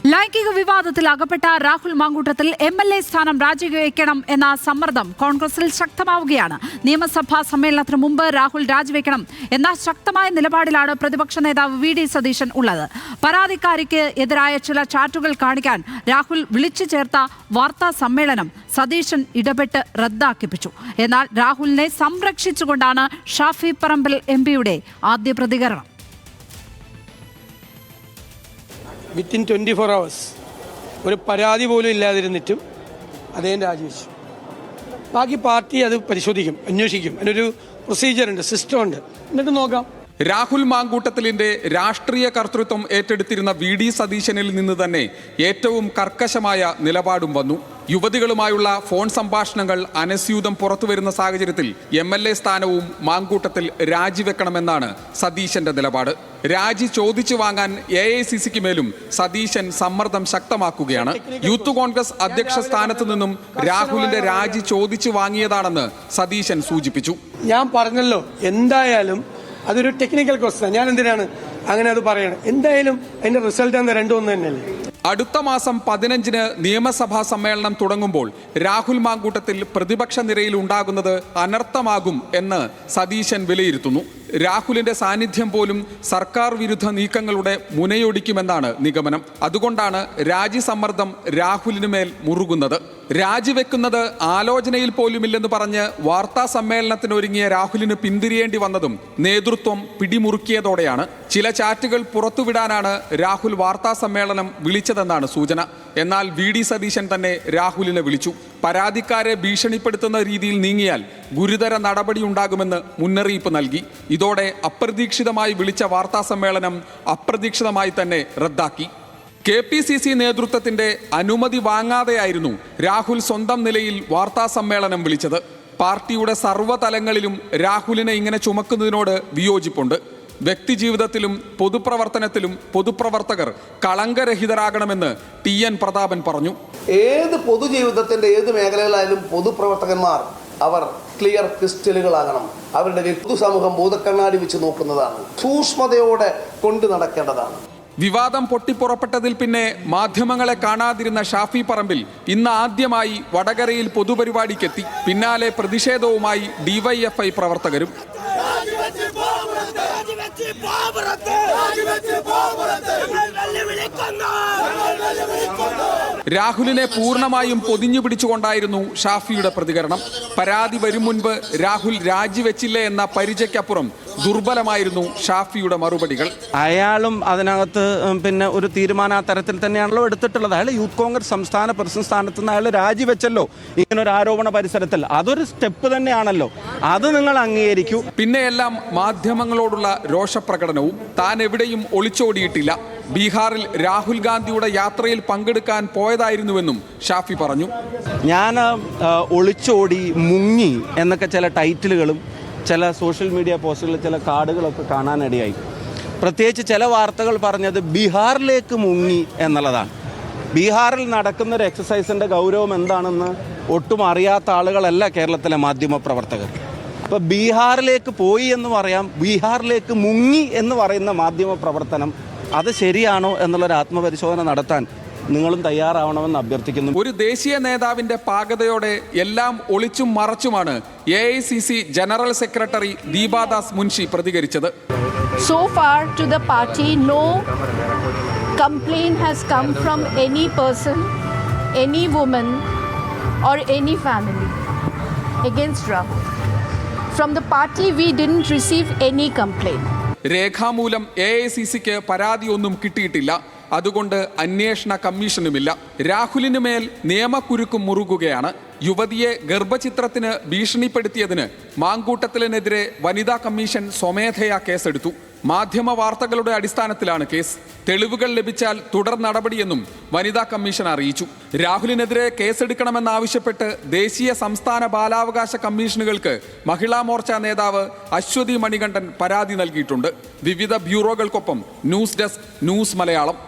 ലൈംഗിക വിവാദത്തിൽ അകപ്പെട്ട രാഹുൽ മാങ്കൂട്ടത്തിൽ MLA സ്ഥാനം രാജിവെക്കണം എന്ന സമ്മർദ്ദം കോൺഗ്രസിൽ ശക്തമാവുകയാണ്. നിയമസഭാ സമ്മേളനത്തിന് മുമ്പ് രാഹുൽ രാജിവെക്കണം എന്ന ശക്തമായ നിലപാടിലാണ് പ്രതിപക്ഷ നേതാവ് VD സതീശൻ ഉള്ളത്. പരാതിക്കാരിക്ക് എതിരായ ചില ചാറ്റുകൾ കാണിക്കാൻ രാഹുൽ വിളിച്ചു ചേർത്ത വാർത്താ സമ്മേളനം സതീശൻ ഇടപെട്ട് റദ്ദാക്കിപ്പിച്ചു. എന്നാൽ രാഹുലിനെ സംരക്ഷിച്ചുകൊണ്ടാണ് ഷാഫി പറമ്പിൽ MP-യുടെ ആദ്യ പ്രതികരണം. വിത്തിൻ 24 hours ഒരു പരാതി പോലും ഇല്ലാതിരുന്നിട്ടും അദ്ദേഹം രാജിവെച്ചു. ബാക്കി പാർട്ടി അത് പരിശോധിക്കും, അന്വേഷിക്കും. അതിനൊരു പ്രൊസീജിയറുണ്ട്, സിസ്റ്റം ഉണ്ട്. എന്നിട്ട് നോക്കാം. രാഹുൽ മാങ്കൂട്ടത്തിലിന്റെ രാഷ്ട്രീയ കർത്തൃത്വം ഏറ്റെടുത്തിരുന്ന VD സതീശനിൽ നിന്ന് തന്നെ ഏറ്റവും കർക്കശമായ നിലപാടും വന്നു. യുവതികളുമായുള്ള ഫോൺ സംഭാഷണങ്ങൾ അനസ്യൂതം പുറത്തുവരുന്ന സാഹചര്യത്തിൽ MLA സ്ഥാനവും മാങ്കൂട്ടത്തിൽ രാജിവെക്കണമെന്നാണ് സതീശന്റെ നിലപാട്. രാജി ചോദിച്ചു വാങ്ങാൻ AICCക്ക് മേലും സതീശൻ സമ്മർദ്ദം ശക്തമാക്കുകയാണ്. യൂത്ത് കോൺഗ്രസ് അധ്യക്ഷ സ്ഥാനത്ത് നിന്നും രാഹുലിന്റെ രാജി ചോദിച്ചു വാങ്ങിയതാണെന്ന് സതീശൻ സൂചിപ്പിച്ചു. ഞാൻ പറഞ്ഞല്ലോ, എന്തായാലും അതൊരു ടെക്നിക്കൽ ക്വസ്റ്റ്യൻ. ഞാൻ എന്തിനാണ് അങ്ങനെ അത് പറയണം? എന്തായാലും അതിന്റെ റിസൾട്ട് എന്താ, രണ്ടും ഒന്ന് തന്നെയല്ലേ. അടുത്ത മാസം 15-ന് നിയമസഭാ സമ്മേളനം തുടങ്ങുമ്പോൾ രാഹുൽ മാങ്കൂട്ടത്തിൽ പ്രതിപക്ഷ നിരയിൽ ഉണ്ടാകുന്നത് അനർത്ഥമാകും എന്ന് സതീശൻ വിലയിരുത്തുന്നു. രാഹുലിന്റെ സാന്നിധ്യം പോലും സർക്കാർ വിരുദ്ധ നീക്കങ്ങളുടെ മുനയൊടിക്കുമെന്നാണ് നിഗമനം. അതുകൊണ്ടാണ് രാജി സമ്മർദ്ദം രാഹുലിന് മേൽ മുറുകുന്നത്. രാജിവെക്കുന്നത് ആലോചനയിൽ പോലുമില്ലെന്ന് പറഞ്ഞ് വാർത്താ സമ്മേളനത്തിനൊരുങ്ങിയ രാഹുലിന് പിന്തിരിയേണ്ടി വന്നതും നേതൃത്വം പിടിമുറുക്കിയതോടെയാണ്. ചില ചാറ്റുകൾ പുറത്തുവിടാനാണ് രാഹുൽ വാർത്താ സമ്മേളനം വിളിച്ചതെന്നാണ് സൂചന. എന്നാൽ VD സതീശൻ തന്നെ രാഹുലിനെ വിളിച്ചു. പരാതിക്കാരെ ഭീഷണിപ്പെടുത്തുന്ന രീതിയിൽ നീങ്ങിയാൽ ഗുരുതര നടപടിയുണ്ടാകുമെന്ന് മുന്നറിയിപ്പ് നൽകി. ഇതോടെ അപ്രതീക്ഷിതമായി വിളിച്ച വാർത്താ സമ്മേളനം അപ്രതീക്ഷിതമായി തന്നെ റദ്ദാക്കി. KPCC നേതൃത്വത്തിന്റെ അനുമതി വാങ്ങാതെയായിരുന്നു രാഹുൽ സ്വന്തം നിലയിൽ വാർത്താ സമ്മേളനം വിളിച്ചത്. പാർട്ടിയുടെ സർവ്വതലങ്ങളിലും രാഹുലിനെ ഇങ്ങനെ ചുമക്കുന്നതിനോട് വിയോജിപ്പുണ്ട്. വ്യക്തിജീവിതത്തിലും പൊതുപ്രവർത്തനത്തിലും പൊതുപ്രവർത്തകർ കളങ്കരഹിതരാകണമെന്ന് TN പ്രതാപൻ പറഞ്ഞു. ഏത് പൊതുജീവിതത്തിന്റെ ഏത് മേഖലകളായാലും പൊതുപ്രവർത്തകന്മാർ അവർ ക്ലിയർ ക്രിസ്റ്റലുകളാകണം. അവരുടെ പൊതുസമൂഹം ഭൂതക്കണ്ണാടി വെച്ച് നോക്കുന്നതാണ്, സൂക്ഷ്മതയോടെ കൊണ്ടു നടക്കേണ്ടതാണ്. വിവാദം പൊട്ടിപ്പുറപ്പെട്ടതിൽ പിന്നെ മാധ്യമങ്ങളെ കാണാതിരുന്ന ഷാഫി പറമ്പിൽ ഇന്ന് ആദ്യമായി വടകരയിൽ പൊതുപരിപാടിക്കെത്തി. പിന്നാലെ പ്രതിഷേധവുമായി DYFI പ്രവർത്തകരും. രാഹുലിനെ പൂർണ്ണമായും പൊതിഞ്ഞു പിടിച്ചുകൊണ്ടായിരുന്നു ഷാഫിയുടെ പ്രതികരണം. പരാതി വരും മുൻപ് രാഹുൽ രാജിവെച്ചില്ലേ എന്ന പരിചയക്കപ്പുറം ദുർബലമായിരുന്നു ഷാഫിയുടെ മറുപടികൾ. അയാളും അതിനകത്ത് പിന്നെ ഒരു തീരുമാനം ആ തരത്തിൽ തന്നെയാണല്ലോ എടുത്തിട്ടുള്ളത്. അയാൾ യൂത്ത് കോൺഗ്രസ് സംസ്ഥാന പ്രസിഡന്റ് സ്ഥാനത്ത് നിന്ന് അയാൾ രാജിവെച്ചല്ലോ ഇങ്ങനൊരു ആരോപണ പരിസരത്തിൽ. അതൊരു സ്റ്റെപ്പ് തന്നെയാണല്ലോ, അത് നിങ്ങൾ അംഗീകരിക്കൂ. പിന്നെയെല്ലാം മാധ്യമങ്ങളോടുള്ള രോഷപ്രകടനവും. താൻ എവിടെയും ഒളിച്ചോടിയിട്ടില്ല. ബീഹാറിൽ രാഹുൽ ഗാന്ധിയുടെ യാത്രയിൽ പങ്കെടുക്കാൻ പോയതായിരുന്നുവെന്നും ഷാഫി പറഞ്ഞു. ഞാൻ ഒളിച്ചോടി, മുങ്ങി എന്നൊക്കെ ചില ടൈറ്റിലുകളും ചില സോഷ്യൽ മീഡിയ പോസ്റ്റുകളിൽ ചില കാർഡുകളൊക്കെ കാണാനിടയായി. പ്രത്യേകിച്ച് ചില വാർത്തകൾ പറഞ്ഞത് ബീഹാറിലേക്ക് മുങ്ങി എന്നുള്ളതാണ്. ബീഹാറിൽ നടക്കുന്നൊരു എക്സസൈസിൻ്റെ ഗൗരവം എന്താണെന്ന് ഒട്ടും അറിയാത്ത ആളുകളല്ല കേരളത്തിലെ മാധ്യമ പ്രവർത്തകർ. അപ്പോൾ ബീഹാറിലേക്ക് പോയി എന്ന് പറയാം, ബീഹാറിലേക്ക് മുങ്ങി എന്ന് പറയുന്ന മാധ്യമ പ്രവർത്തനം അത് ശരിയാണോ എന്നുള്ളൊരു ആത്മപരിശോധന നടത്താൻ നിങ്ങളും തയ്യാറാവണമെന്ന് അഭ്യർത്ഥിക്കുന്നു. ഒരു ദേശീയ നേതാവിന്റെ പാകതയോടെ എല്ലാം ഒളിച്ചും മറച്ചുമാണ് AICC general secretary Deepa Das Munshi പ്രതികരിച്ചത്. So far to the party, no complaint has come from any person, any woman or any family against Rahul. From the party we didn't receive any complaint. രേഖാമൂലം AICCക്ക് പരാതിയൊന്നും കിട്ടിയിട്ടില്ല. അതുകൊണ്ട് അന്വേഷണ കമ്മീഷനുമില്ല. രാഹുലിന് മേൽ നിയമക്കുരുക്കും മുറുകുകയാണ്. യുവതിയെ ഗർഭചിത്രത്തിന് ഭീഷണിപ്പെടുത്തിയതിന് മാങ്കൂട്ടത്തിനെതിരെ വനിതാ കമ്മീഷൻ സ്വമേധയാ കേസെടുത്തു. മാധ്യമ വാർത്തകളുടെ അടിസ്ഥാനത്തിലാണ് കേസ്. തെളിവുകൾ ലഭിച്ചാൽ തുടർ നടപടിയെന്നും വനിതാ കമ്മീഷൻ അറിയിച്ചു. രാഹുലിനെതിരെ കേസെടുക്കണമെന്നാവശ്യപ്പെട്ട് ദേശീയ സംസ്ഥാന ബാലാവകാശ കമ്മീഷനുകൾക്ക് മഹിളാ മോർച്ച നേതാവ് അശ്വതി മണികണ്ഠൻ പരാതി നൽകിയിട്ടുണ്ട്. വിവിധ ബ്യൂറോകൾക്കൊപ്പം ന്യൂസ് ഡെസ്ക്, ന്യൂസ് മലയാളം.